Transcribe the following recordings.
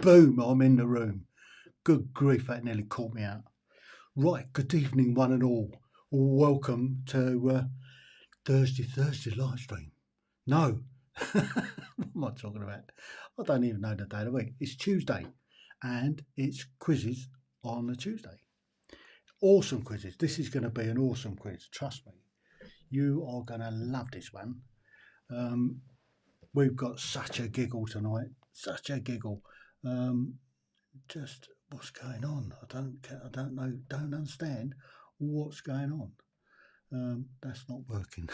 Boom, I'm in the room. Good grief, that nearly caught me out. Right, good evening, one and all. Welcome to Thursday live stream. No, what am I talking about? I don't even know the day of the week. It's Tuesday, and it's quizzes on a Tuesday. Awesome quizzes. This is going to be an awesome quiz, trust me. You are going to love this one. We've got such a giggle tonight, such a giggle. Just what's going on? I don't know, don't understand what's going on. That's not working.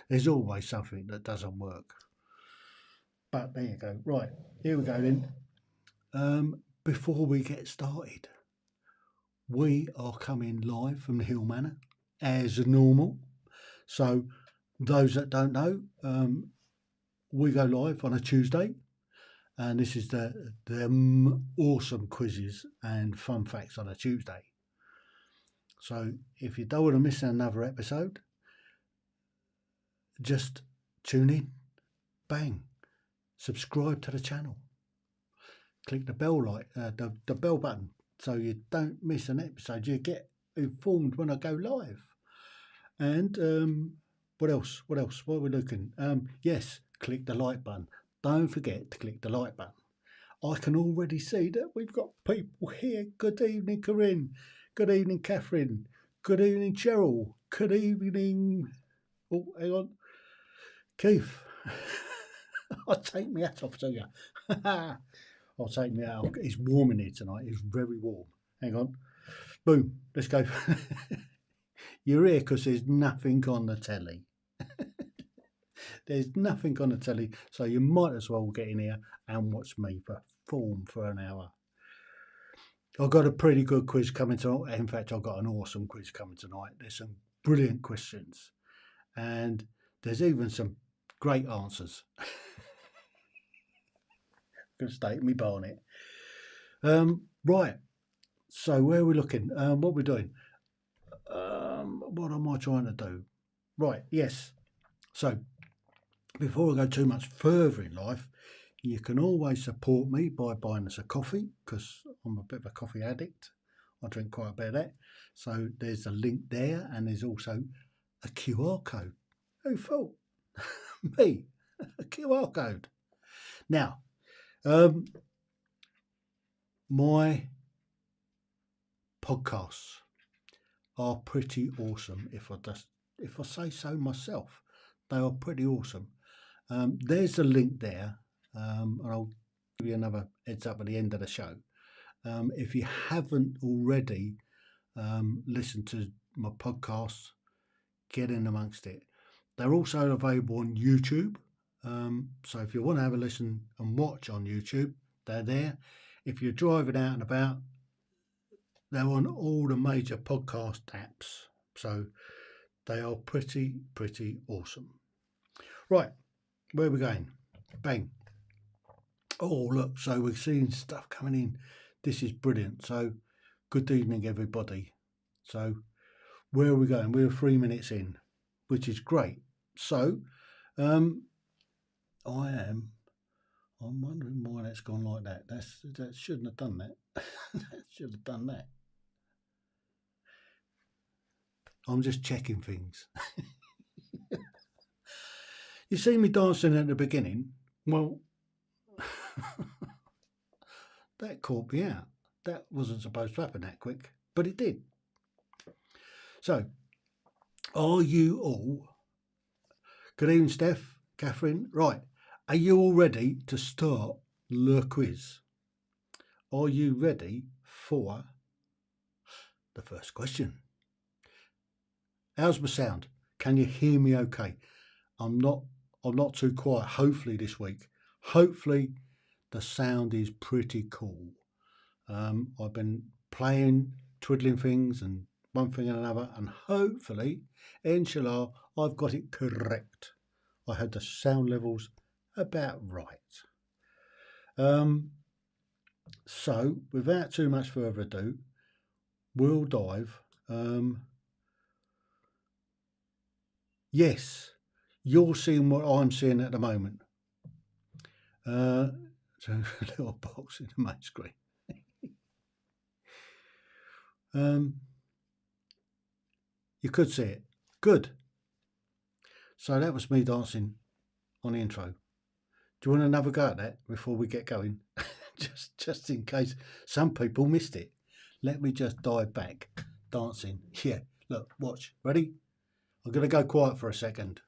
There's always something that doesn't work. But there you go. Right, here we go then. Before we get started, we are coming live from the Hill Manor as normal. So those that don't know, we go live on a Tuesday, and this is the awesome quizzes and fun facts on a Tuesday. So if you don't want to miss another episode, just tune in, bang, subscribe to the channel, click the bell the bell button so you don't miss an episode. You get informed when I go live. And what else? What are we looking? Yes, click the like button. Don't forget to click the like button. I can already see that we've got people here. Good evening, Corinne. Good evening, Catherine. Good evening, Cheryl. Good evening. Oh, hang on. Keith. I'll take my hat off to you. I'll take my hat off. It's warm in here tonight. It's very warm. Hang on. Boom. Let's go. You're here because there's nothing on the telly. There's nothing on the telly, so you might as well get in here and watch me perform for an hour. I've got a pretty good quiz coming tonight. In fact, I've got an awesome quiz coming tonight. There's some brilliant questions, and there's even some great answers. I'm going to stay at me barnet. Right, so where are we looking? What we're doing? What am I trying to do? Right, yes. So before I go too much further in life, you can always support me by buying us a coffee, because I'm a bit of a coffee addict. I drink quite a bit of that. So there's a link there, and there's also a QR code. Who thought? Me, a QR code. Now, my podcasts are pretty awesome. If I say so myself, they are pretty awesome. There's a link there, and I'll give you another heads up at the end of the show. If you haven't already listened to my podcasts, get in amongst it. They're also available on YouTube. So if you want to have a listen and watch on YouTube, they're there. If you're driving out and about, they're on all the major podcast apps. So they are pretty awesome. Right, where are we going? Bang. Oh, look, so we're seeing stuff coming in. This is brilliant. So good evening, everybody. So where are we going? We're 3 minutes in, which is great. So I'm wondering why that's gone like that. That shouldn't have done that. That should have done that. I'm just checking things. You see me dancing at the beginning? Well, that caught me out. That wasn't supposed to happen that quick, but it did. So, are you all... Good evening, Steph, Catherine. Right, are you all ready to start the quiz? Are you ready for the first question? How's my sound? Can you hear me okay? I'm not too quiet, hopefully, this week. Hopefully the sound is pretty cool. I've been playing, twiddling things and one thing and another, and hopefully, inshallah, I've got it correct. I had the sound levels about right. So without too much further ado, we'll dive. Yes, you're seeing what I'm seeing at the moment. So a little box in the main screen. You could see it. Good. So that was me dancing on the intro. Do you want another go at that before we get going? just in case some people missed it. Let me just dive back dancing. Yeah, look, watch. Ready? I'm going to go quiet for a second.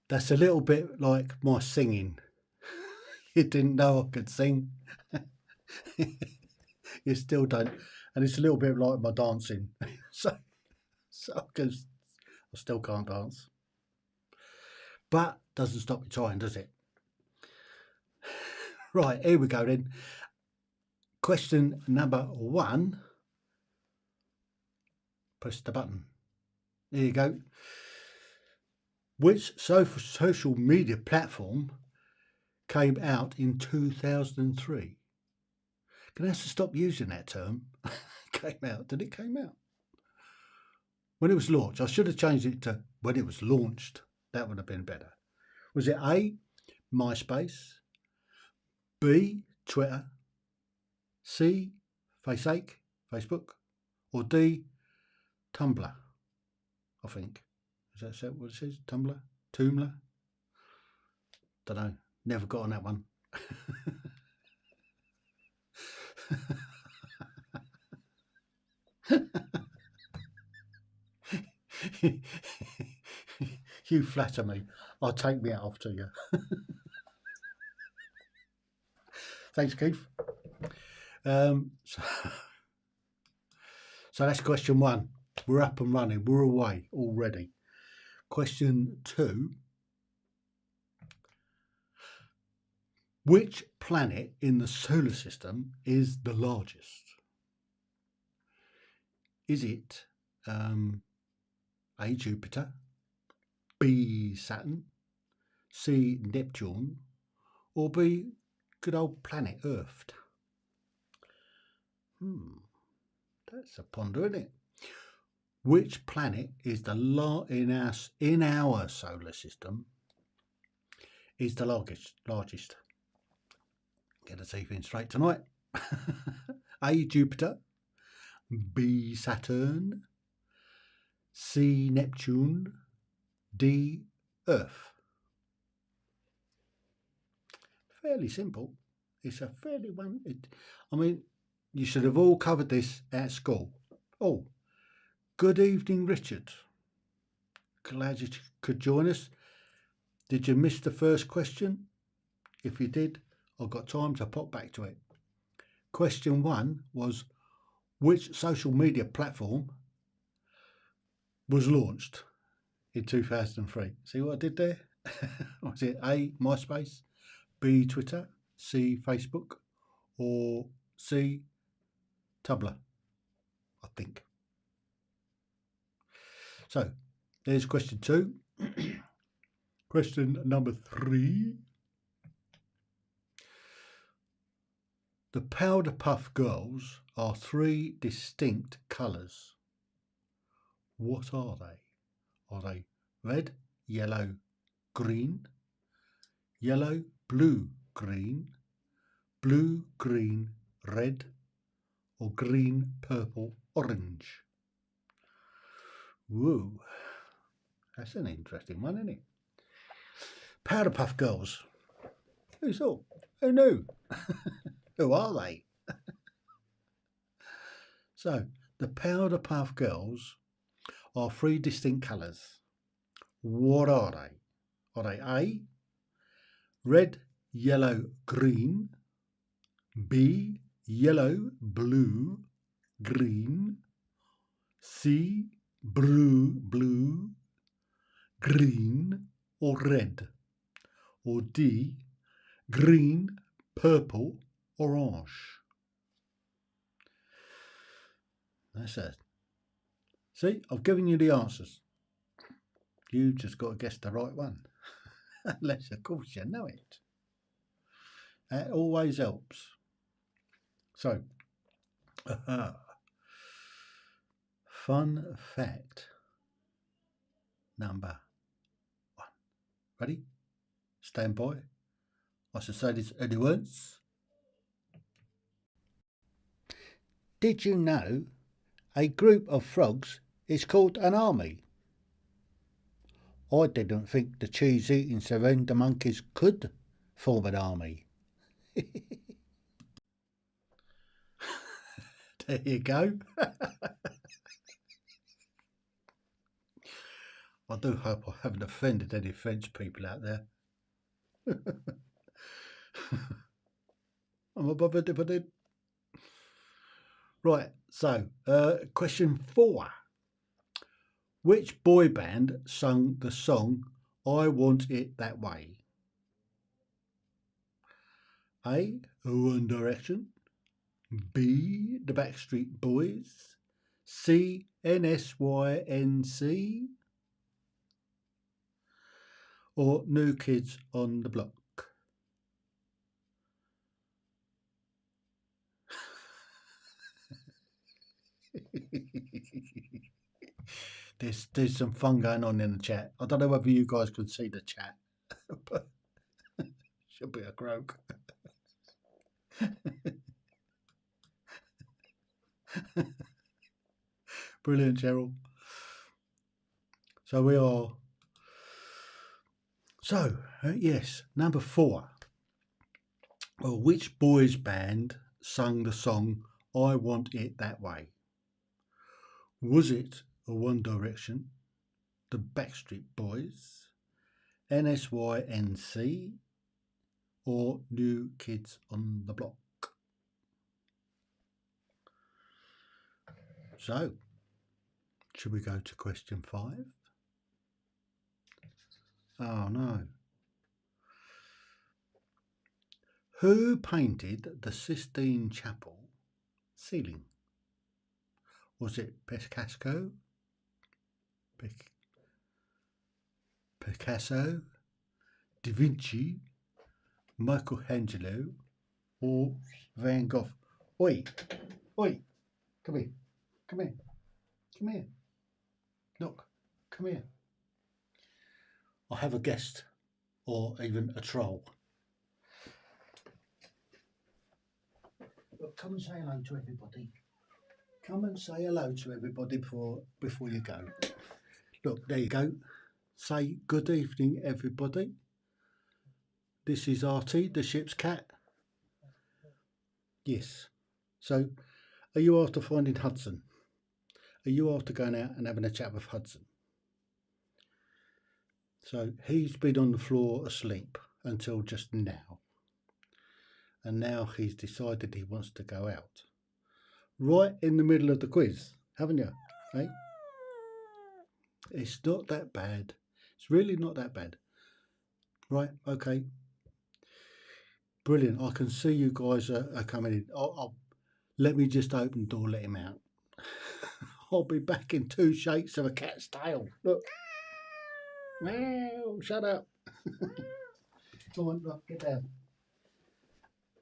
That's a little bit like my singing. You didn't know I could sing. You still don't. And it's a little bit like my dancing. so because I still can't dance. But doesn't stop me trying, does it? Right, here we go then. Question number 1. Press the button. There you go. Which social media platform came out in 2003? Gonna have to stop using that term. Came out. Did it came out? When it was launched. I should have changed it to when it was launched. That would have been better. Was it A, MySpace, B, Twitter, C, Facebook, or D, Tumblr? I think. Is that what it says? Tumblr? Don't know. Never got on that one. You flatter me. I'll take me out off to you. Thanks, Keith. So that's question 1. We're up and running. We're away already. Question 2. Which planet in the solar system is the largest? Is it A, Jupiter, B, Saturn, C, Neptune, or B, good old planet Earth? That's a ponder, isn't it? Which planet is the in our solar system is the largest? Get the teeth in straight tonight. A, Jupiter, B, Saturn, C, Neptune, D, Earth. Fairly simple. It's a fairly one. I mean, you should have all covered this at school. Oh, good evening, Richard. Glad you could join us. Did you miss the first question? If you did, I've got time to pop back to it. Question 1 was, which social media platform was launched in 2003? See what I did there? Was it A, MySpace, B, Twitter, C, Facebook, or C, Tumblr? I think. So there's question 2. Question number 3. The Powder Puff Girls are 3 distinct colours. What are they? Are they red, yellow, green, yellow, blue, green, blue, green, red, or green, purple, orange? Whoa, that's an interesting one, isn't it? Powder Puff Girls. Who saw? Who knew? Who are they? So, the Powder Puff Girls are 3 distinct colours. What are they? Are they A, red, yellow, green, B, yellow, blue, green, C, blue, green, or red, or D, green, purple, orange? That's it. See, I've given you the answers. You just got to guess the right one. Unless, of course, you know it. That always helps. So, fun fact number 1. Ready? Stand by. I should say this only once. Did you know a group of frogs is called an army? I didn't think the cheese-eating surrender monkeys could form an army. There you go. I do hope I haven't offended any French people out there. I'm above it if I did. Right, so question 4. Which boy band sung the song I Want It That Way? A. One Direction. B. The Backstreet Boys. C. NSYNC. Or New Kids on the Block? There's some fun going on in the chat. I don't know whether you guys can see the chat, but should be a croak. Brilliant, Cheryl. So we are. So yes, number 4. Well, which boys band sung the song I Want It That Way? Was it One Direction, the Backstreet Boys, NSYNC, or New Kids on the Block? So, should we go to question 5? Oh no. Who painted the Sistine Chapel ceiling? Was it Picasso, Da Vinci, Michelangelo, or Van Gogh? Oi, oi, come here, come here, come here. Look, come here. I have a guest, or even a troll. Look, come and say hello to everybody. Come and say hello to everybody before you go. Look, there you go. Say good evening, everybody. This is Artie, the ship's cat. Yes. So, are you after finding Hudson? Are you after going out and having a chat with Hudson? So, he's been on the floor asleep until just now. And now he's decided he wants to go out. Right in the middle of the quiz, haven't you? Eh? It's not that bad. It's really not that bad. Right, okay. Brilliant. I can see you guys are coming in. Let me just open the door, let him out. I'll be back in 2 shakes of a cat's tail. Look. Meow, shut up. Go on, look, get down.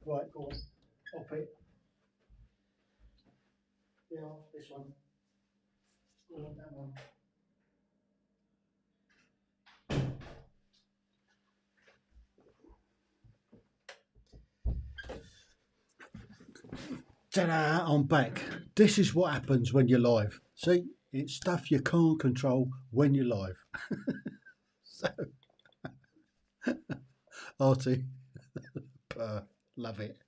Right, go on. Hop it. Yeah, this one. Go on, that one. Ta-da, I'm back. This is what happens when you're live. See, it's stuff you can't control when you're live. So, Artie, love it.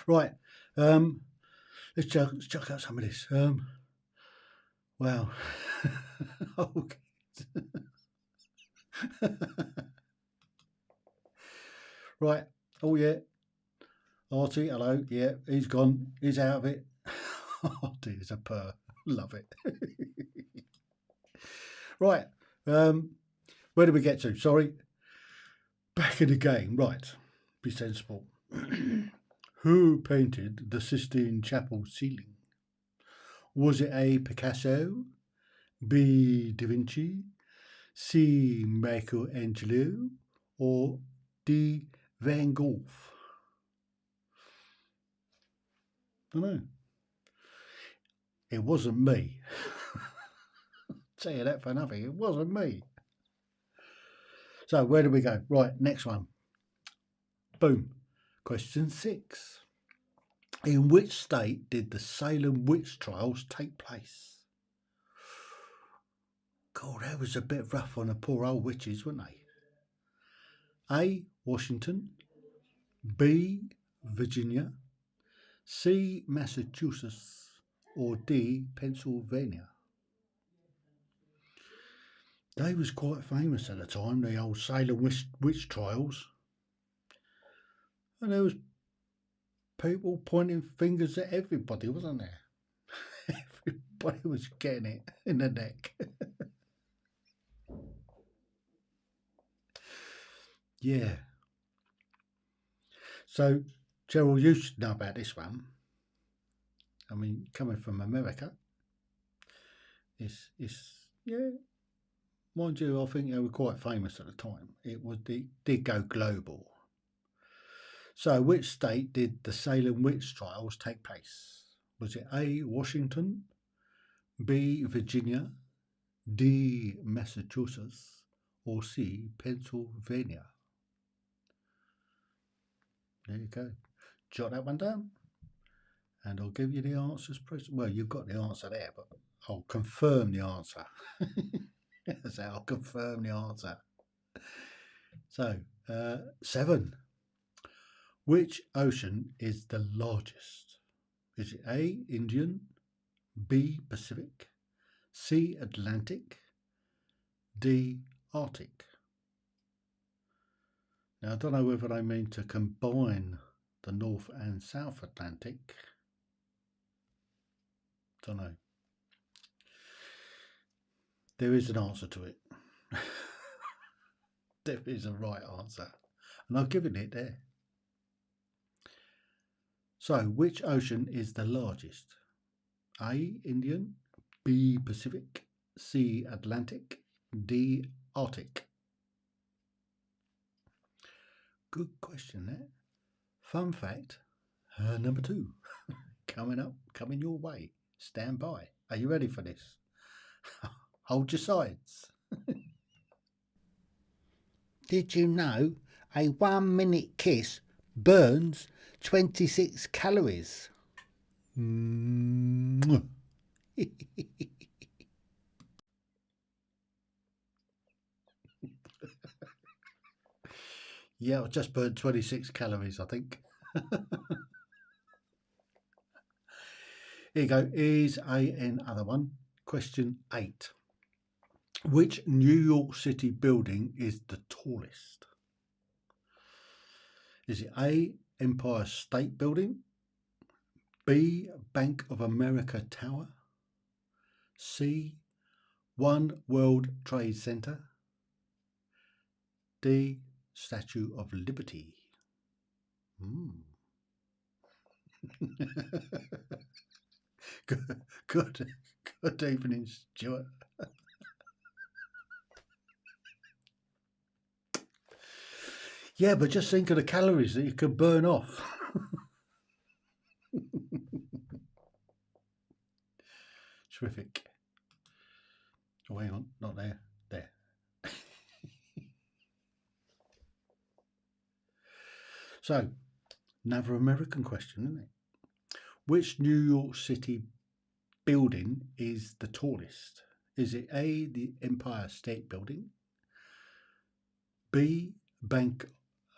Right, let's chuck out some of this. Wow. Okay. Right, oh yeah. Artie, hello. Yeah, he's gone. He's out of it. Artie is a purr. Love it. Right. Where did we get to? Sorry. Back in the game. Right. Be sensible. Who painted the Sistine Chapel ceiling? Was it A. Picasso, B. Da Vinci, C. Michelangelo, or D. Van Gogh? I don't know. It wasn't me. Tell you that for nothing. It wasn't me. So where do we go? Right, next one. Boom. Question 6. In which state did the Salem witch trials take place? God, that was a bit rough on the poor old witches, weren't they? A. Washington. B. Virginia. C. Massachusetts. Or D. Pennsylvania. They was quite famous at the time, the old Salem witch trials. And there was people pointing fingers at everybody, wasn't there? Everybody was getting it in the neck. Yeah. So, Gerald, you should know about this one. I mean, coming from America, it's yeah. Mind you, I think they were quite famous at the time. It did go global. So, which state did the Salem witch trials take place? Was it A. Washington, B. Virginia, D. Massachusetts, or C. Pennsylvania? There you go. Jot that one down, and I'll give you the answers. Well, you've got the answer there, but I'll confirm the answer. So I'll confirm the answer. So, 7. Which ocean is the largest? Is it A. Indian, B. Pacific, C. Atlantic, D. Arctic? Now, I don't know whether they mean to combine the North and South Atlantic. Don't know. There is an answer to it. There is a right answer, and I've given it there. So, which ocean is the largest? A. Indian, B. Pacific, C. Atlantic, D. Arctic? Good question there. Fun fact, number 2, coming up, coming your way. Stand by. Are you ready for this? Hold your sides. Did you know a 1-minute kiss burns 26 calories? Yeah, I just burned 26 calories, I think. Here you go. Here's another one. Question 8. Which New York City building is the tallest? Is it A. Empire State Building, B. Bank of America Tower, C. One World Trade Center, D. Statue of Liberty? Good evening, Stuart. Yeah, but just think of the calories that you could burn off. Terrific. Oh, hang on, not there. There. So, another American question, isn't it? Which New York City building is the tallest? Is it A, the Empire State Building, B, Bank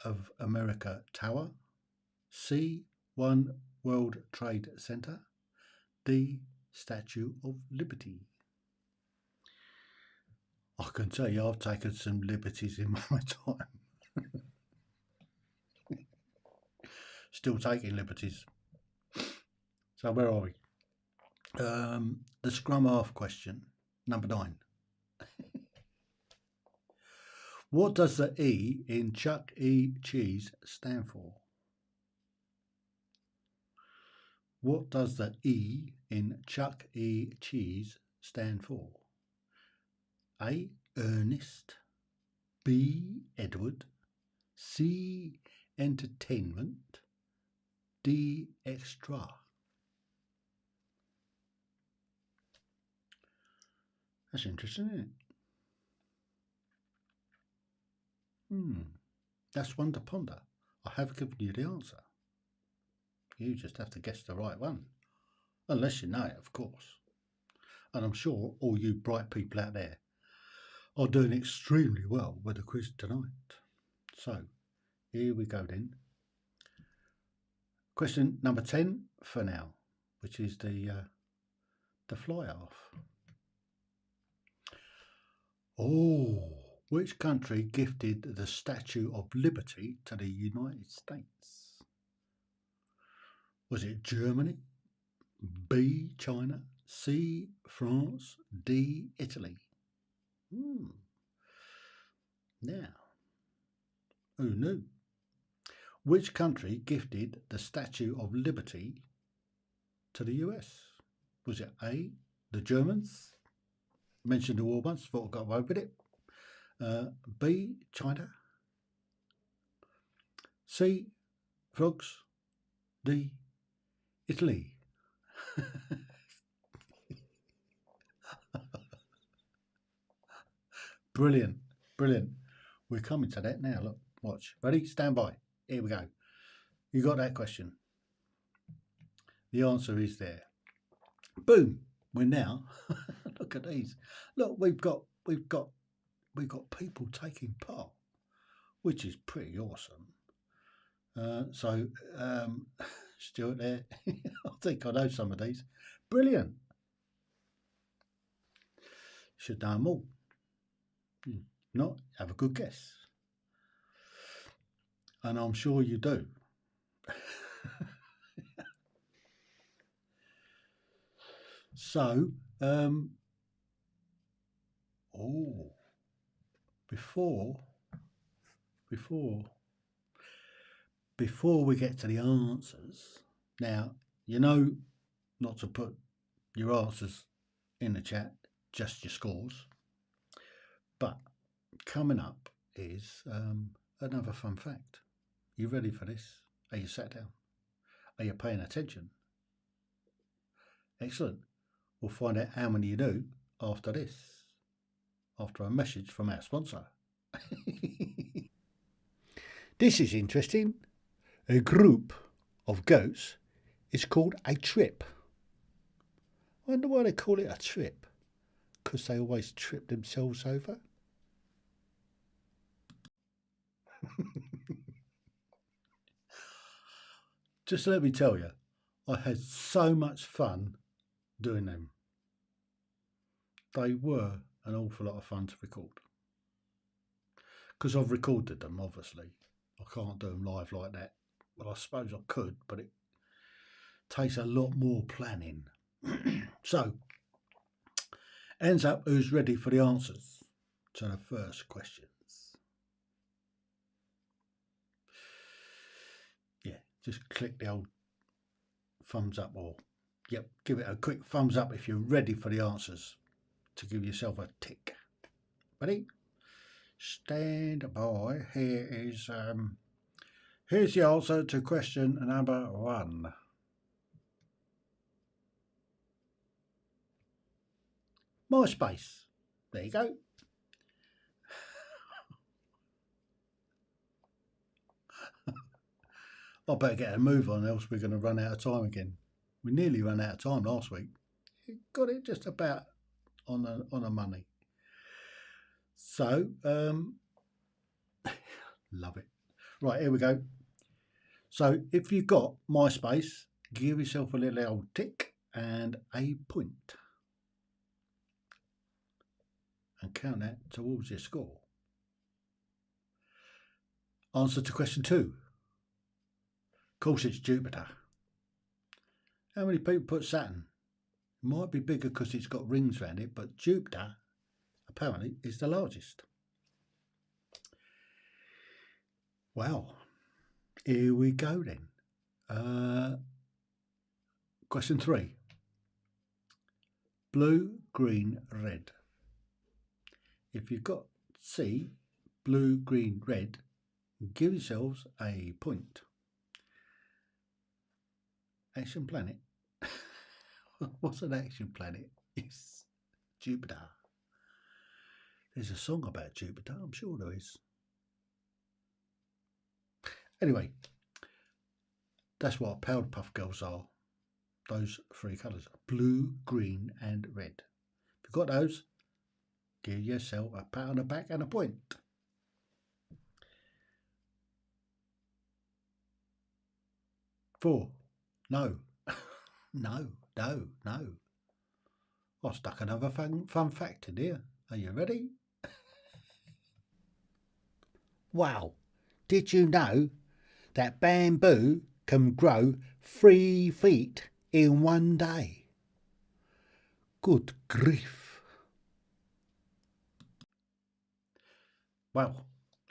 of America Tower, C, One World Trade Center, D, Statue of Liberty? I can tell you I've taken some liberties in my time. Still taking liberties. So where are we? The scrum half question, number 9. What does the E in Chuck E. Cheese stand for? What does the E in Chuck E. Cheese stand for? A. Ernest, B. Edward, C. Entertainment. D. Extra. That's interesting, isn't it? That's one to ponder. I have given you the answer. You just have to guess the right one. Unless you know it, of course. And I'm sure all you bright people out there are doing extremely well with the quiz tonight. So, here we go then. Question number 10 for now, which is the fly-off. Oh, which country gifted the Statue of Liberty to the United States? Was it Germany, B. China, C. France, D. Italy? Now, who knew? Which country gifted the Statue of Liberty to the US? Was it A. the Germans? Mentioned the war once, thought I got away with it. B. China, C. France, D. Italy. Brilliant, brilliant. We're coming to that now. Look, watch. Ready? Stand by. Here we go. You got that question? The answer is there. Boom. We're now. Look at these. Look, we've got people taking part, which is pretty awesome. Stuart there. I think I know some of these. Brilliant. Should know them all. Not, have a good guess. And I'm sure you do. So, before we get to the answers, now, you know not to put your answers in the chat, just your scores. But coming up is another fun fact. You ready for this? Are you sat down? Are you paying attention? Excellent. We'll find out how many you do after this, after a message from our sponsor. This is interesting. A group of goats is called a trip. I wonder why they call it a trip. Because they always trip themselves over. Just let me tell you, I had so much fun doing them. They were an awful lot of fun to record. Because I've recorded them, obviously. I can't do them live like that. Well, I suppose I could, but it takes a lot more planning. So, ends up who's ready for the answers to the first questions. Yeah, just click the old thumbs up, or give it a quick thumbs up if you're ready for the answers, to give yourself a tick. Ready? Stand by. Here's the answer to question number 1. MySpace. There you go. I better get a move on, else we're going to run out of time again. We nearly ran out of time last week. Got it just about on the money. So, love it. Right, here we go. So, if you've got MySpace, give yourself a little old tick and a point. And count that towards your score. Answer to question 2. Of course, it's Jupiter. How many people put Saturn? It might be bigger because it's got rings around it, but Jupiter apparently is the largest. Wow. Here we go then. Question 3. Blue, green, red. If you've got C, blue, green, red, Give yourselves a point. Action planet. What's an action planet? It's Jupiter. There's a song about Jupiter, I'm sure there is. Anyway, that's what Powered Puff Girls are. Those three colours, blue, green and red. If you've got those, give yourself a pat on the back and a point. Four. No. No. I stuck another fun fact in here. Are you ready? Wow. Did you know that bamboo can grow 3 feet in 1 day? Good grief. Wow.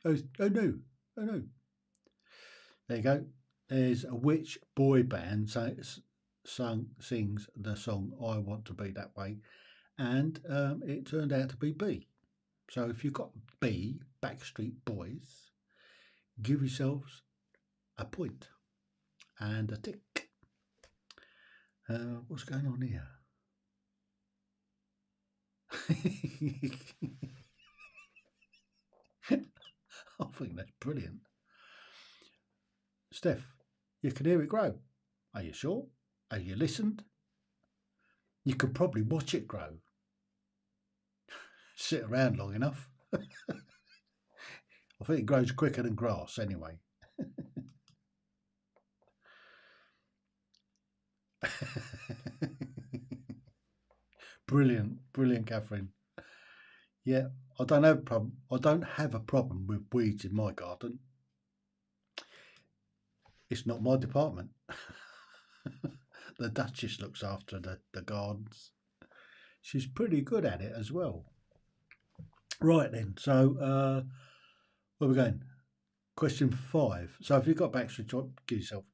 Oh no. There you go. There's a which boy band sings the song I Want to Be That Way, and it turned out to be B. So if you've got B, Backstreet Boys, give yourselves a point and a tick. What's going on here? I think that's brilliant. Steph, you can hear it grow. Are you sure? Have you listened? You could probably watch it grow. Sit around long enough. I think it grows quicker than grass anyway. Brilliant, Catherine. Yeah, I don't have a problem with weeds in my garden. It's not my department. The Duchess looks after the gardens. She's pretty good at it as well. Right then, so where are we going? Question 5. So if you've got Backstreet Boys, give yourself,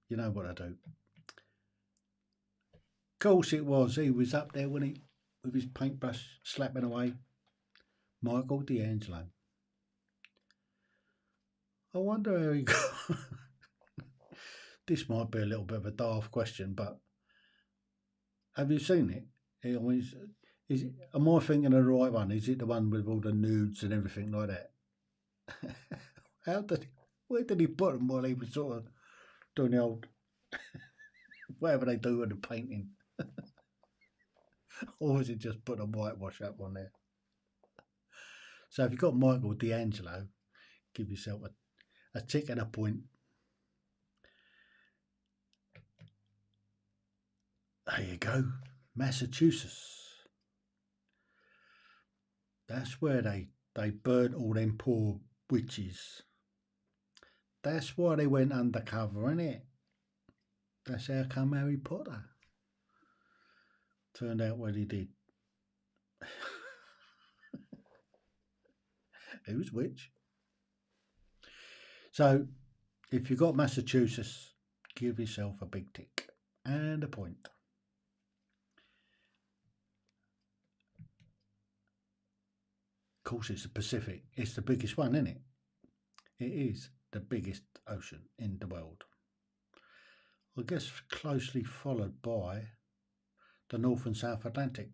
you know what I do. Of course it was. He was up there, wasn't he, with his paintbrush slapping away. Michael D'Angelo. I wonder how he got... This might be a little bit of a daft question, but have you seen it? Am I thinking of the right one? Is it the one with all the nudes and everything like that? Where did he put them while he was sort of doing the old, whatever they do with the painting? Or was it just put a whitewash up on there? So if you've got Michael D'Angelo, give yourself a tick and a point. There you go, Massachusetts. That's where they burnt all them poor witches. That's why they went undercover, innit? That's how come Harry Potter turned out what he did. Who's which? So, if you've got Massachusetts, give yourself a big tick and a point. Of course, it's the Pacific. It's the biggest one, isn't it? It is the biggest ocean in the world. I guess closely followed by the North and South Atlantic.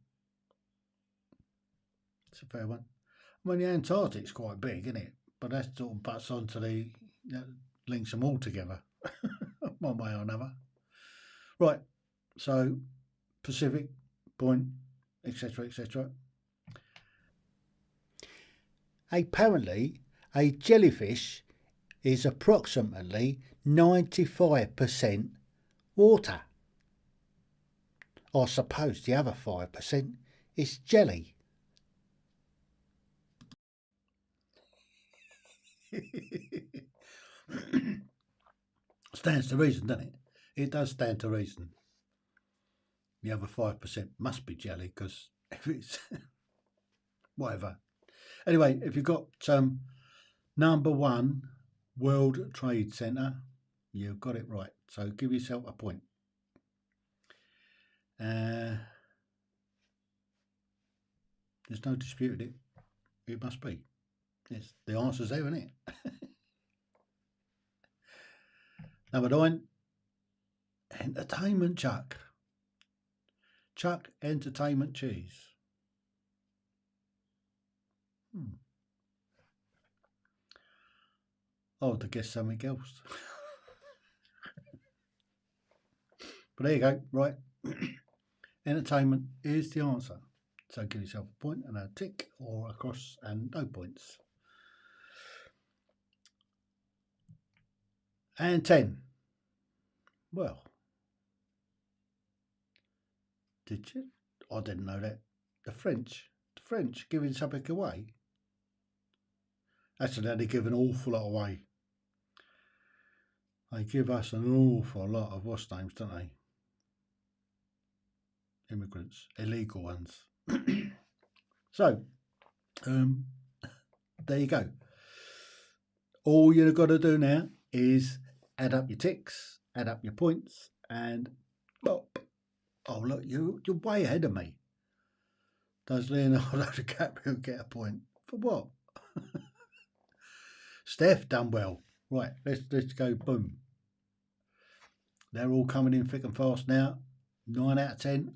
It's a fair one. I mean, the Antarctic's quite big, isn't it? But that sort of butts onto links them all together, one way or another. Right, so Pacific, point, etc., etc. Apparently, a jellyfish is approximately 95% water. I suppose the other 5% is jelly. Stands to reason, doesn't it? It does stand to reason. The other 5% must be jelly, because if it's whatever. Anyway, if you've got number 1 World Trade Center, you've got it right. So give yourself a point. There's no disputing it. It must be. The answer's there, isn't it? Number 9, entertainment chuck. Chuck entertainment cheese. Oh, to guess something else. But there you go, right. Entertainment is the answer. So give yourself a point and a tick, or a cross and no points. And 10. Well, did you? I didn't know that. The French giving something away. Actually, they give an awful lot away. They give us an awful lot of what's names, don't they? Immigrants, illegal ones. So, there you go. All you've got to do now is add up your ticks, add up your points, and bop. Oh, look, you're way ahead of me. Does Leonardo DiCaprio get a point? For what? Steph done well. Right, let's go, boom. They're all coming in thick and fast now. 9 out of 10.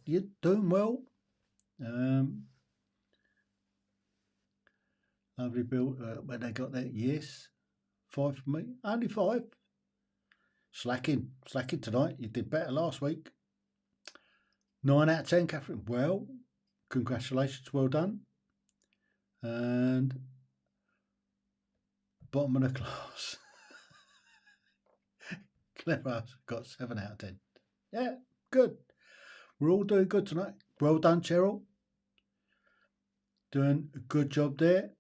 You're doing well. Lovely Bill. When they got that, yes. 5 for me. Only 5. Slacking tonight. You did better last week. 9 out of 10, Catherine. Well, congratulations. Well done. And bottom of the class. Clever got 7 out of 10. Yeah, good. We're all doing good tonight. Well done, Cheryl. Doing a good job there.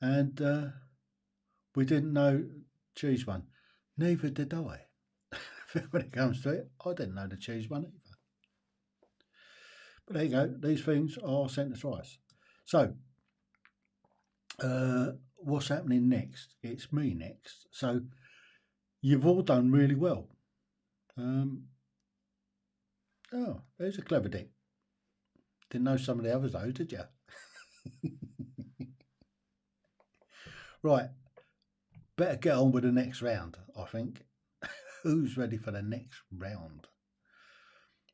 And we didn't know cheese one. Neither did I. When it comes to it, I didn't know the cheese one either. But there you go. These things are sent to twice. So, what's happening next? It's me next. So, you've all done really well. Oh, there's a clever dick. Didn't know some of the others though, did you? Right, better get on with the next round, I think. Who's ready for the next round?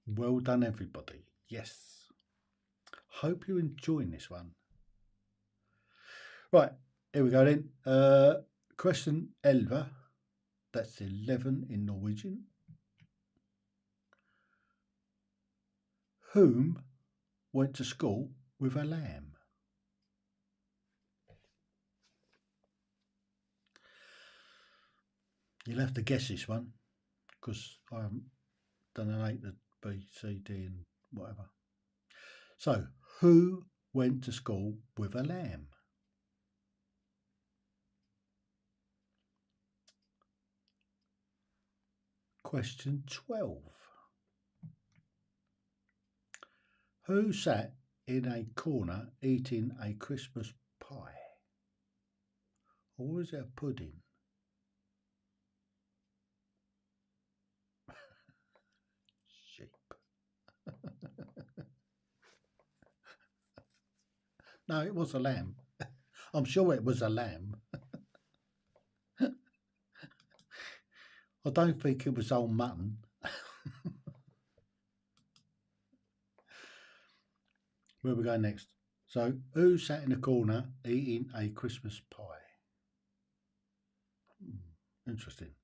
Well done, everybody. Yes. Hope you're enjoying this one. Right, here we go then. Question 11. That's 11 in Norwegian. Whom went to school with a lamb? You'll have to guess this one, because I haven't done an A to B, C, D and whatever. So, who went to school with a lamb? Question 12. Who sat in a corner eating a Christmas pie? Or was it a pudding? Sheep. No, it was a lamb. I'm sure it was a lamb. I don't think it was old mutton. Where we go next? So, who sat in a corner eating a Christmas pie? Interesting.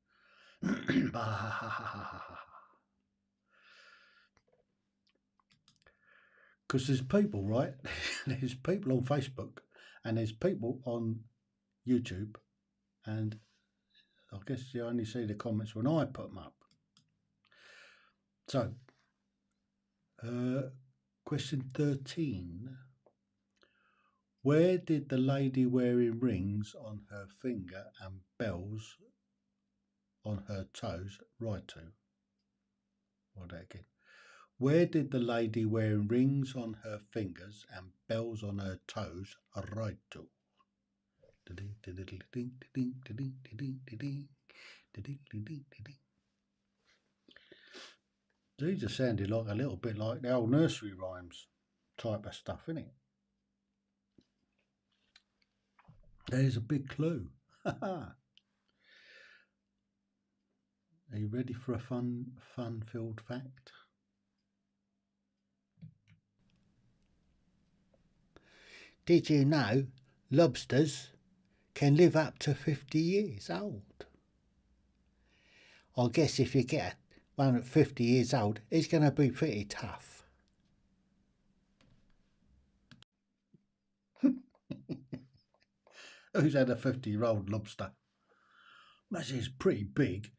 Because there's people, right? There's people on Facebook and there's people on YouTube, and I guess you only see the comments when I put them up. So, question 13. Where did the lady wearing rings on her finger and bells on her toes ride to? Well, that again. Where did the lady wearing rings on her fingers and bells on her toes ride to? These just sounded like a little bit like the old nursery rhymes type of stuff, innit? There's a big clue. Are you ready for a fun-filled fact? Did you know lobsters can live up to 50 years old? I guess if you get one at 50 years old, it's going to be pretty tough. Who's had a 50-year-old lobster? That is pretty big.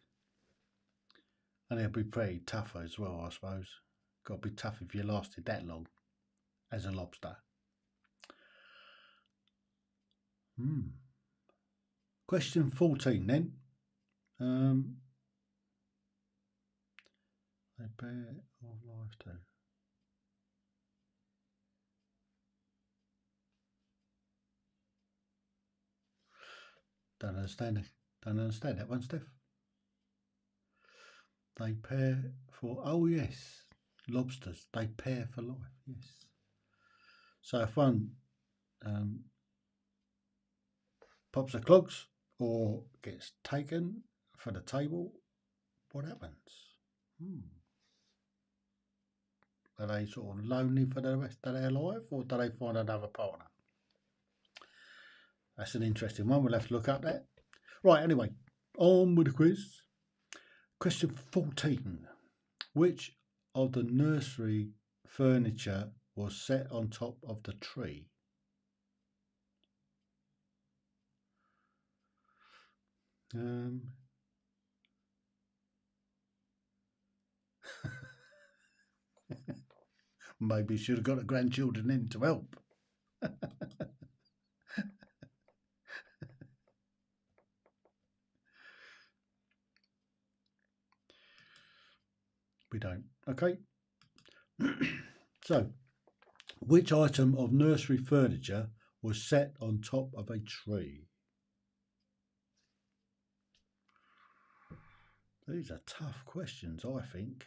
And it'll be pretty tough as well, I suppose. Got to be tough if you lasted that long as a lobster. Question 14 then. They bear all life too. Don't understand that one, Steph. They pair for, oh yes, lobsters, they pair for life, yes. So if one pops a clogs or gets taken for the table, what happens? Are they sort of lonely for the rest of their life, or do they find another partner? That's an interesting one. We'll have to look up that. Right, anyway, on with the quiz. Question 14. Which of the nursery furniture was set on top of the tree? Maybe should have got the grandchildren in to help. We don't. Okay. So, which item of nursery furniture was set on top of a tree? These are tough questions, I think.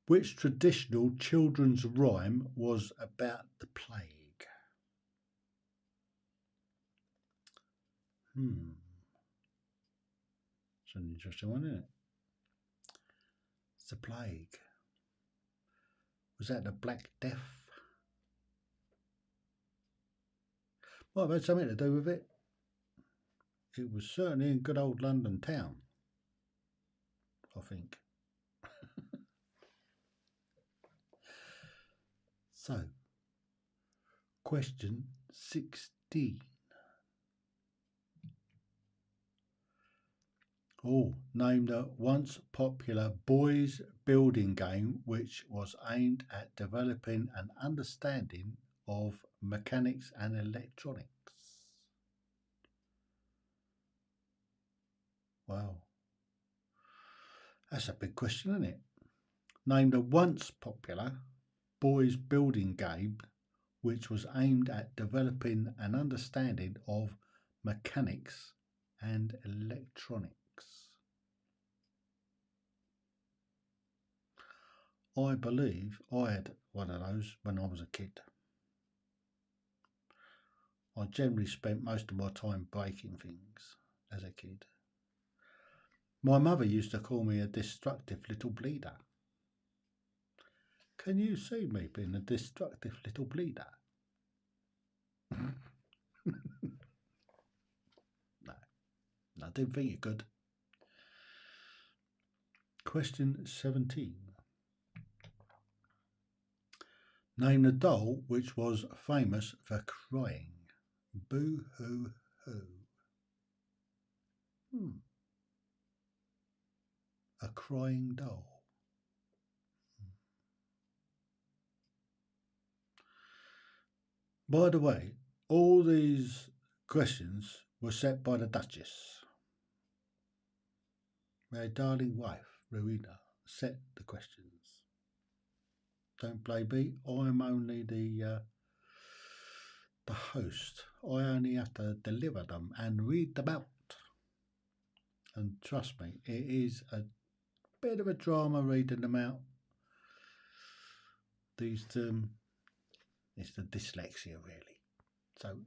Which traditional children's rhyme was about the plague? It's an interesting one, isn't it? It's the plague. Was that the Black Death? Might have had something to do with it. It was certainly in good old London town, I think. So, question 16. Name the once popular boys building game which was aimed at developing an understanding of mechanics and electronics. Wow. That's a big question, isn't it? Name the once popular boys building game which was aimed at developing an understanding of mechanics and electronics. I believe I had one of those when I was a kid. I generally spent most of my time breaking things as a kid. My mother used to call me a destructive little bleeder. Can you see me being a destructive little bleeder? No, I didn't think you could. Question 17. Name the doll which was famous for crying. Boo-hoo-hoo. A crying doll. By the way, all these questions were set by the Duchess. My darling wife, Rowena, set the questions. Don't blame me. I'm only the host. I only have to deliver them and read them out. And trust me, it is a bit of a drama reading them out. It's the dyslexia, really. So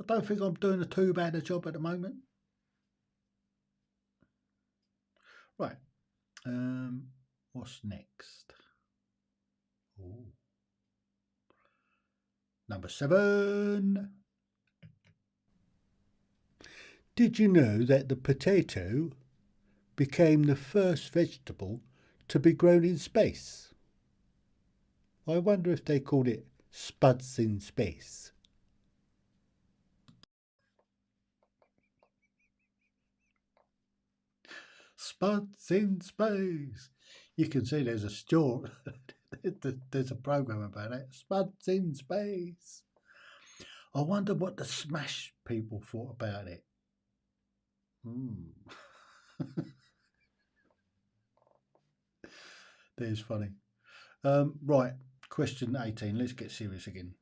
I don't think I'm doing a too bad a job at the moment. Right. What's next? Ooh. Number 7. Did you know that the potato became the first vegetable to be grown in space? I wonder if they called it spuds in space. Spuds in space. You can see there's a story. There's a program about it. Spuds in space. I wonder what the Smash people thought about it. There's funny. Right, question 18. Let's get serious again.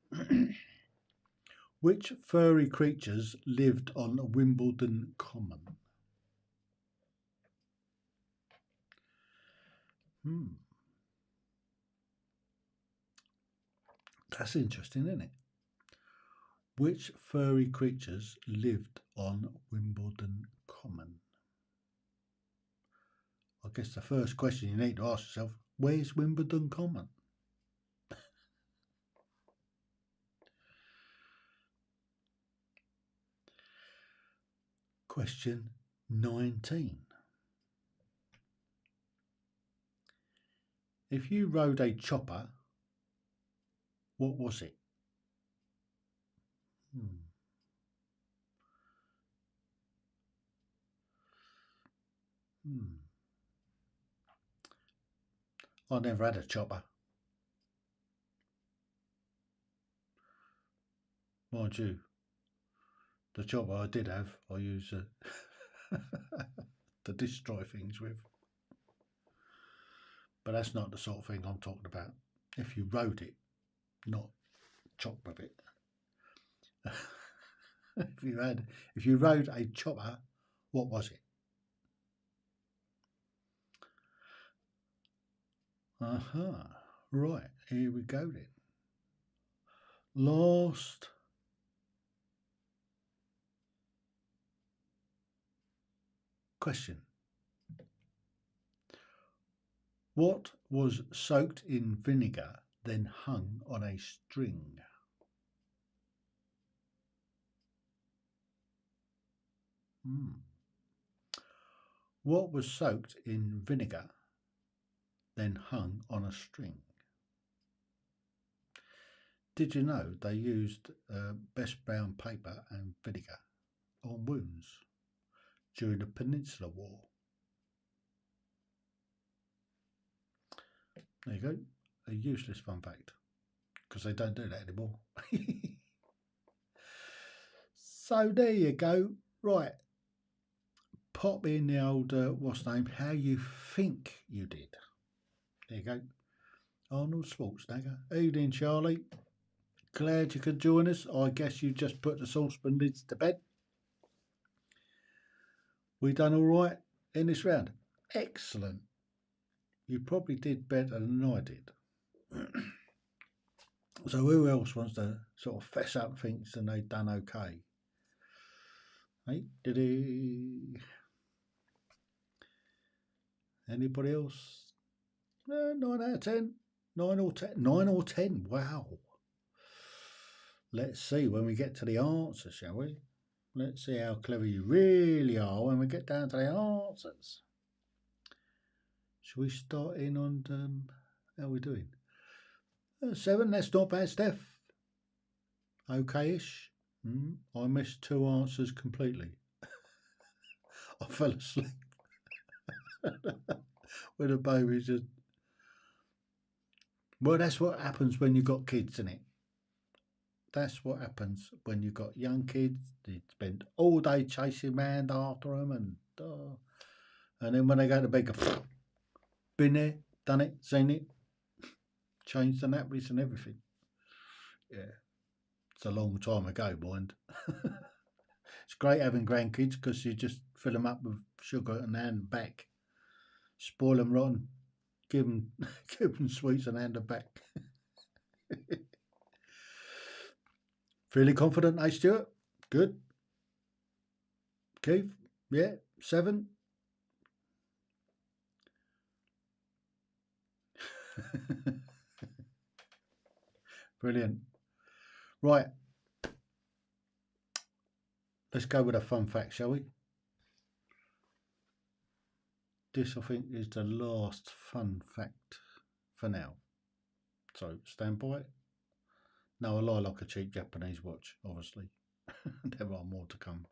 Which furry creatures lived on Wimbledon Common? That's interesting, isn't it? Which furry creatures lived on Wimbledon Common? I guess the first question you need to ask yourself, where's Wimbledon Common? Question 19. If you rode a chopper, what was it? I never had a chopper. Mind you, the chopper I did have, I use to destroy things with. But that's not the sort of thing I'm talking about. If you rode it, not chop with it. if you rode a chopper, what was it? Right, here we go then. Last question. What was soaked in vinegar, then hung on a string? What was soaked in vinegar, then hung on a string? Did you know they used best brown paper and vinegar on wounds during the Peninsular War? There you go, a useless fun fact, because they don't do that anymore. So there you go. Right, pop in the old, what's name, how you think you did. There you go. Arnold Schwarzenegger. Evening, Charlie. Glad you could join us. I guess you just put the saucepan lids to bed. We done all right in this round. Excellent. You probably did better than I did. So who else wants to sort of fess up thinks that they've done okay? Hey, did he? Anybody else? 9 out of 10. 9 or 10. 9 or 10. Wow. Let's see when we get to the answers, shall we? Let's see how clever you really are when we get down to the answers. Shall we start in on how are we doing? 7, that's not bad, Steph. Okay-ish. I missed 2 answers completely. I fell asleep. When the baby's just... Well, that's what happens when you've got kids, isn't it? That's what happens when you've got young kids. You spend all day chasing around after them, and then when they go to bed, go, been there, done it, seen it, changed the nappies and everything. Yeah, it's a long time ago, mind. It's great having grandkids because you just fill them up with sugar and hand back, spoil them rotten, give them sweets and hand them back. Feeling confident, eh, Stuart? Good. Keith? Yeah, 7. Brilliant. Right. Let's go with a fun fact, shall we? This, I think, is the last fun fact for now. So stand by. No, I lie like a cheap Japanese watch, obviously. There are more to come.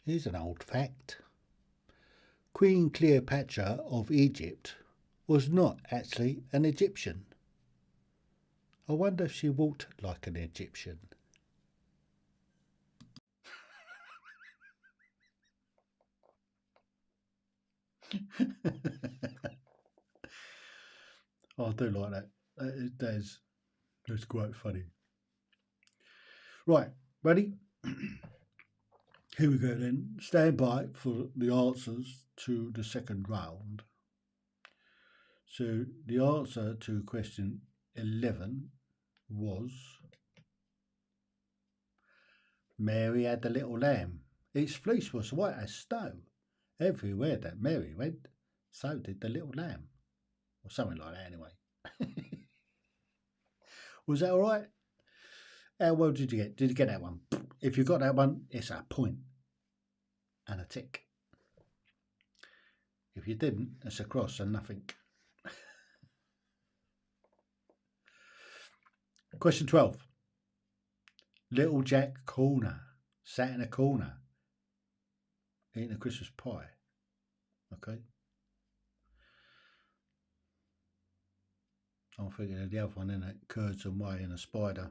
Here's an old fact. Queen Cleopatra of Egypt was not actually an Egyptian. I wonder if she walked like an Egyptian. I do like that. That's quite funny. Right, ready? Here we go then. Stand by for the answers to the second round. So the answer to question 11 was Mary had a little lamb. Its fleece was white as snow. Everywhere that Mary went, so did the little lamb. Or something like that anyway. Was that all right? How well did you get? Did you get that one? If you got that one, it's a point and a tick. If you didn't, it's a cross and nothing. Question 12. Little Jack Corner sat in a corner eating a Christmas pie. Okay. I'm thinking of the other one, innit? Curds and whey and a spider.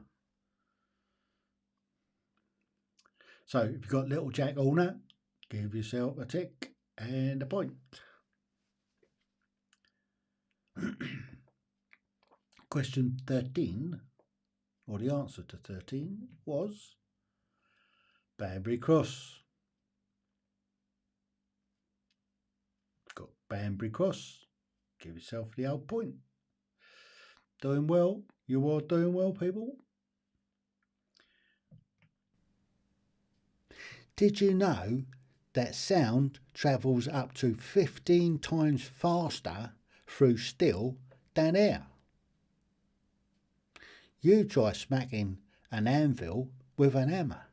So if you've got Little Jack Corner, give yourself a tick and a point. Question 13, or the answer to 13, was Banbury Cross. Got Banbury Cross. Give yourself the old point. Doing well. You are doing well, people. Did you know that sound travels up to 15 times faster through steel than air? You try smacking an anvil with an hammer.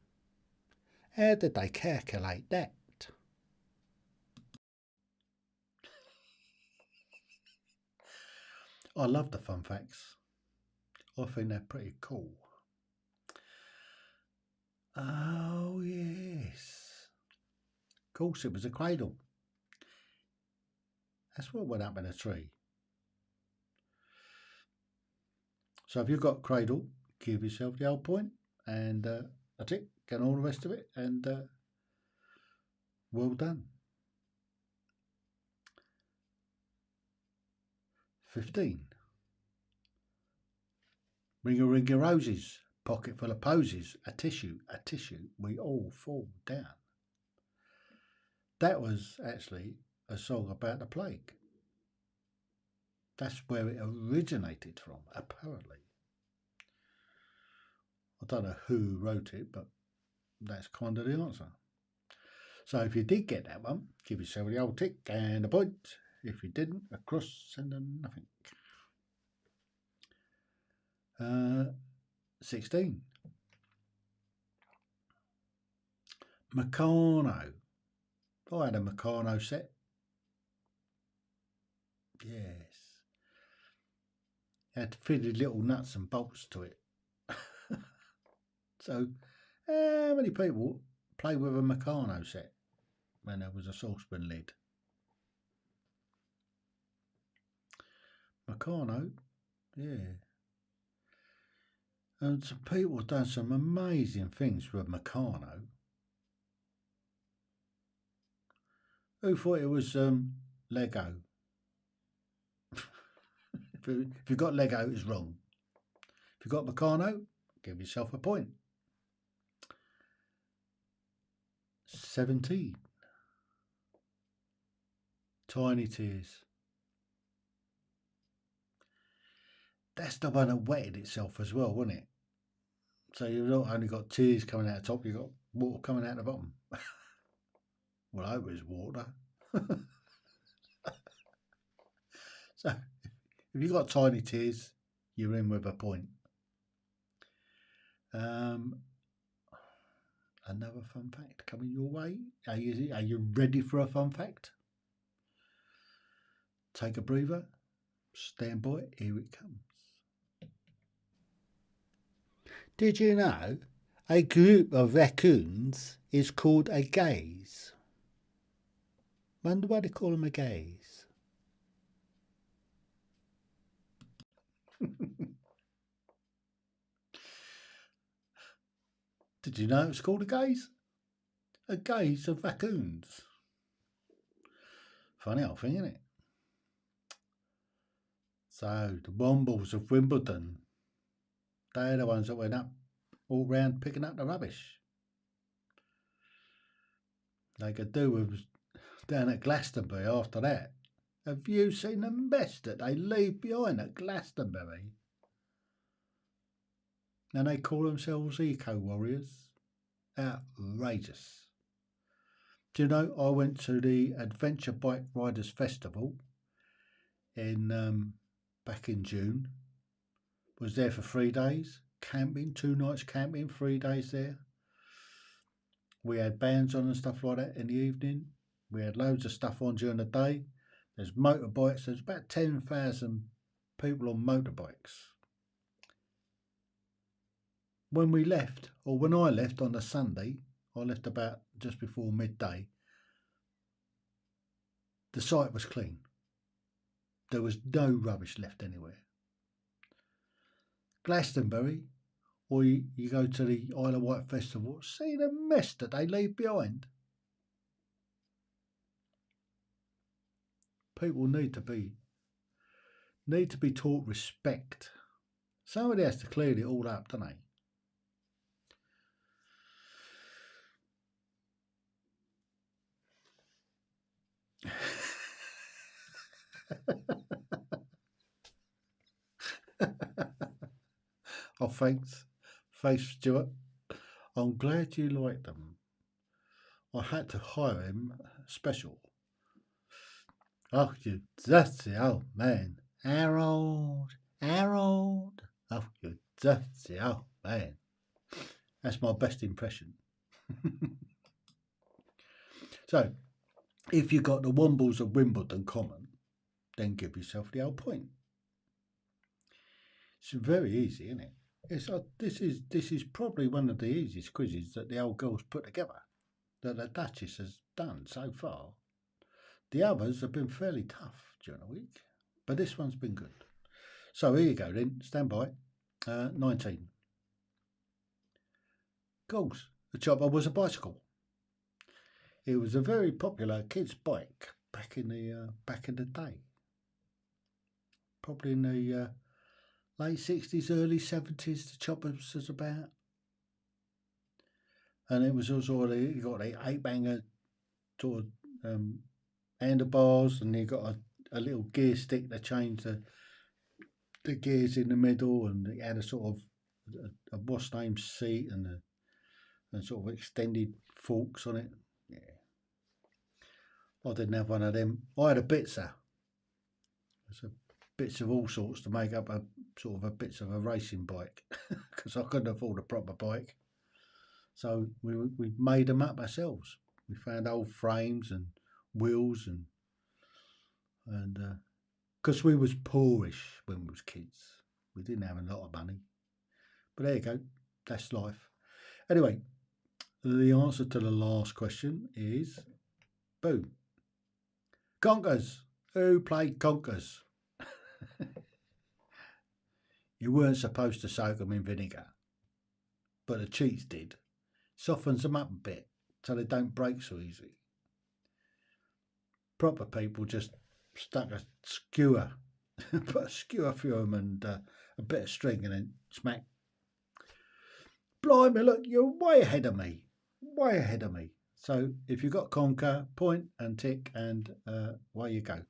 How did they calculate that? I love the fun facts. I think they're pretty cool. Oh, yes. Of course, it was a cradle. That's what went up in a tree. So if you've got cradle, give yourself the old point and a tick and all the rest of it, and well done. 15. Ring a ring of roses, pocket full of posies, a tissue, we all fall down. That was actually a song about the plague. That's where it originated from, apparently. I don't know who wrote it, but that's kind of the answer. So if you did get that one, give yourself the old tick and a point. If you didn't, a cross and a nothing. 16. Meccano. I had a Meccano set. Yes. It had fitted little nuts and bolts to it. So, how many people play with a Meccano set when there was a saucepan lid? Meccano, yeah. And some people have done some amazing things with Meccano. Who thought it was Lego? If you got Lego, it's wrong. If you got Meccano, give yourself a point. 17. Tiny Tears. that's the one that wetted itself as well, wasn't it? So you've not only got tears coming out the top, you've got water coming out the bottom. Well, I hope it's water. So if you've got tiny tears, you're in with a point. Another fun fact coming your way. Are you ready for a fun fact? Take a breather. Stand by. Here it comes. Did you know a group of raccoons is called a gaze? Wonder why they call them a gaze. Did you know it's called a gaze? A gaze of raccoons. Funny old thing, isn't it? So the Wombles of Wimbledon, they're the ones that went up all round picking up the rubbish. They could do with down at Glastonbury after that. Have you seen the mess that they leave behind at Glastonbury? And they call themselves eco-warriors. Outrageous. Do you know, I went to the Adventure Bike Riders Festival in back in June. Was there for 3 days. Camping, 2 nights camping, 3 days there. We had bands on and stuff like that in the evening. We had loads of stuff on during the day. There's motorbikes. There's about 10,000 people on motorbikes. When we left, or when I left on the Sunday, I left about just before midday, the site was clean. There was no rubbish left anywhere. Glastonbury, or you go to the Isle of Wight Festival, see the mess that they leave behind. People need to be taught respect. Somebody has to clear it all up, don't they? Oh, thanks, Stuart. I'm glad you like them. I had to hire him special. Oh, you dirty old man. Harold. Oh, you dirty old man. That's my best impression. So, if you got the Wombles of Wimbledon common, then give yourself the old point. It's very easy, isn't it? This is probably one of the easiest quizzes that the old girls put together, that the Duchess has done so far. The others have been fairly tough during the week, but this one's been good. So here you go then, stand by. 19. Goals. The chopper was a bicycle. It was a very popular kids' bike back in the day. Probably in the late 60s, early 70s, the chopper was about. And it was also, you got the 8-banger sort of handlebars, and you got a little gear stick to change the gears in the middle, and it had a sort of a what's name seat and sort of extended forks on it. Yeah, I didn't have one of them. I had a Bitzer. So bits of all sorts to make up a sort of a bits of a racing bike because I couldn't afford a proper bike. So we made them up ourselves. We found old frames and wheels and because we was poorish when we was kids, we didn't have a lot of money. But there you go, that's life. Anyway, the answer to the last question is boom. Conkers. Who played conkers? You weren't supposed to soak them in vinegar, but the cheats did. Softens them up a bit so they don't break so easy. Proper people just stuck a skewer, put a skewer through them and a bit of string and then smack. Blimey, look, you're way ahead of me. Way ahead of me. So if you've got conker, point and tick and away you go.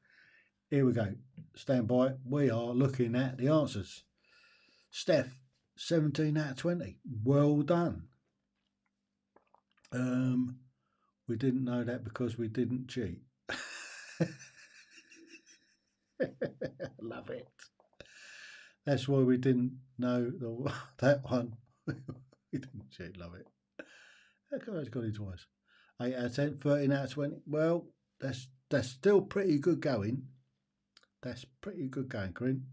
Here we go. Stand by. We are looking at the answers. Steph, 17 out of 20. Well done. We didn't know that because we didn't cheat. Love it. That's why we didn't know that one. We didn't cheat. Love it. How come I got it twice? 8 out of 10, 13 out of 20. Well, that's still pretty good going. That's pretty good going, Corinne.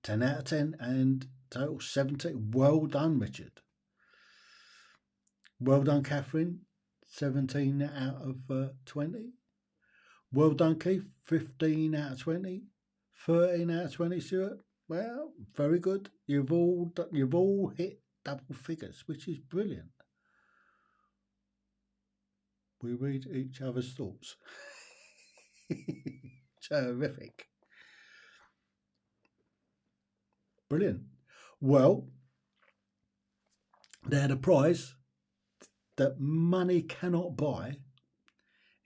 10 out of 10 and total 17. Well done, Richard. Well done, Catherine. 17 out of 20. Well done, Keith. 15 out of 20. 13 out of 20, Stuart. Well, very good. You've all hit double figures, which is brilliant. We read each other's thoughts. Terrific. Brilliant. Well, now the prize that money cannot buy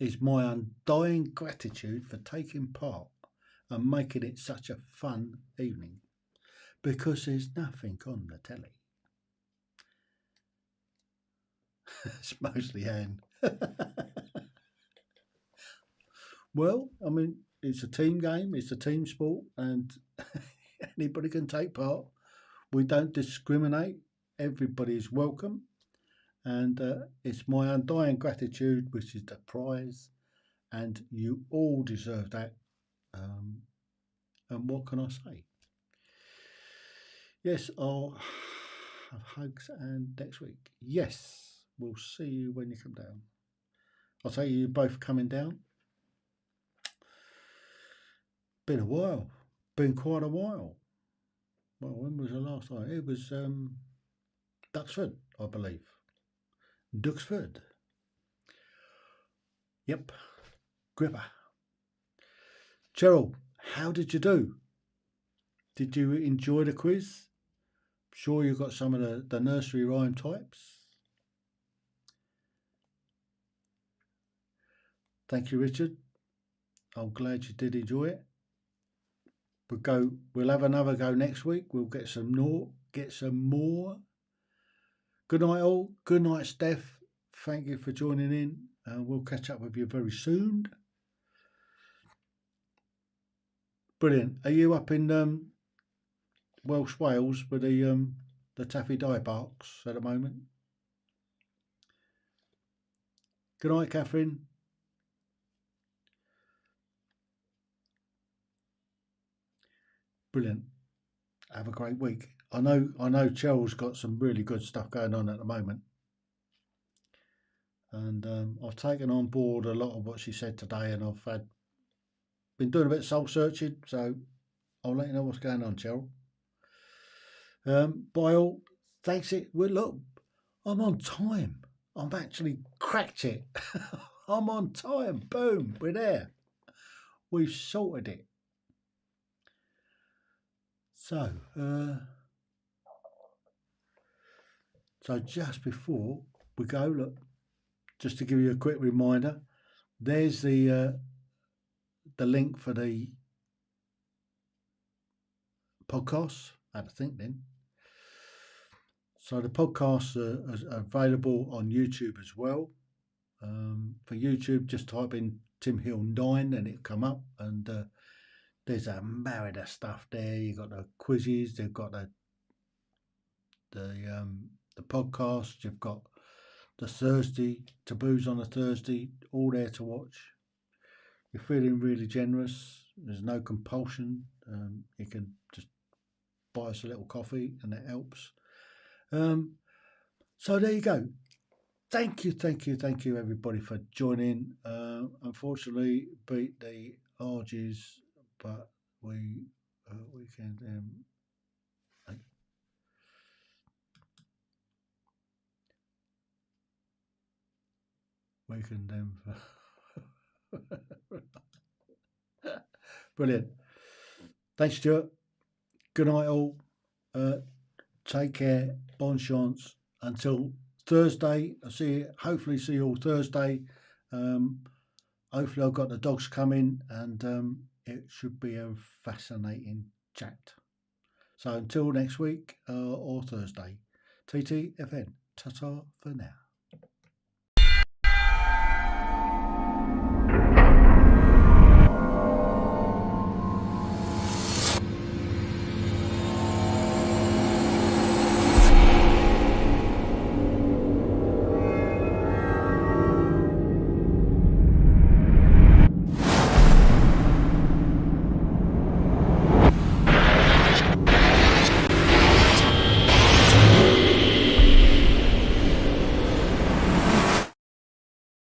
is my undying gratitude for taking part and making it such a fun evening, because there's nothing on the telly. It's mostly Anne. Well, I mean, it's a team game, it's a team sport, and anybody can take part. We don't discriminate. Everybody is welcome. And it's my undying gratitude, which is the prize. And you all deserve that. And what can I say? Yes, I'll have hugs and next week. Yes, we'll see you when you come down. I'll tell you, you're both coming down. Been a while. Been quite a while. Well, when was the last time? It was Duxford, I believe. Duxford. Yep. Gripper. Cheryl, how did you do? Did you enjoy the quiz? Sure you got some of the nursery rhyme types? Thank you, Richard. I'm glad you did enjoy it. We'll have another go next week. We'll get some more. Good night, all. Good night, Steph. Thank you for joining in. We'll catch up with you very soon. Brilliant. Are you up in Welsh Wales with the Taffy Dye Parks at the moment? Good night, Catherine. Brilliant. Have a great week. I know Cheryl's got some really good stuff going on at the moment. And I've taken on board a lot of what she said today, and I've been doing a bit of soul searching, so I'll let you know what's going on, Cheryl. By all, thanks look, I'm on time. I'm actually cracked it. I'm on time. Boom, we're there. We've sorted it. So, just before we go, look, just to give you a quick reminder, there's the link for the podcast. I had to think then. So the podcasts are available on YouTube as well. For YouTube, just type in Tim Hill 9 and it'll come up, and there's a myriad of stuff there. You've got the quizzes, they've got the podcast, you've got the Thursday taboos on a Thursday, all there to watch. You're feeling really generous. There's no compulsion. You can just buy us a little coffee, and it helps. So there you go. Thank you, everybody, for joining. Unfortunately, beat the RGs, but we can. We can Brilliant. Thanks, Stuart. Good night, all. Take care. Bon chance. Until Thursday. Hopefully see you all Thursday. Hopefully I've got the dogs coming, and it should be a fascinating chat. So until next week or Thursday, TTFN. Ta-ta for now.